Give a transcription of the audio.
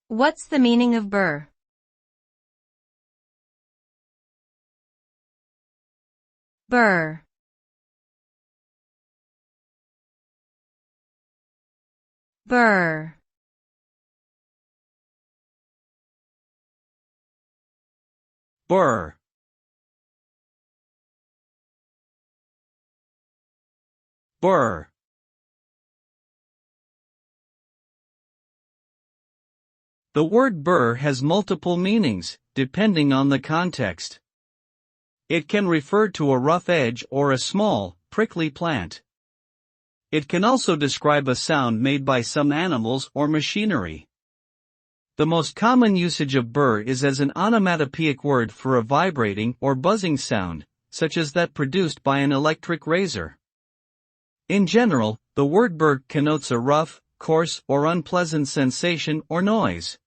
What's the meaning of burr? Burr. Burr. Burr. Burr. The word burr has multiple meanings, depending on the context. It can refer to a rough edge or a small, prickly plant. It can also describe a sound made by some animals or machinery. The most common usage of burr is as an onomatopoeic word for a vibrating or buzzing sound, such as that produced by an electric razor. In general, the word burr connotes a rough, coarse, or unpleasant sensation or noise.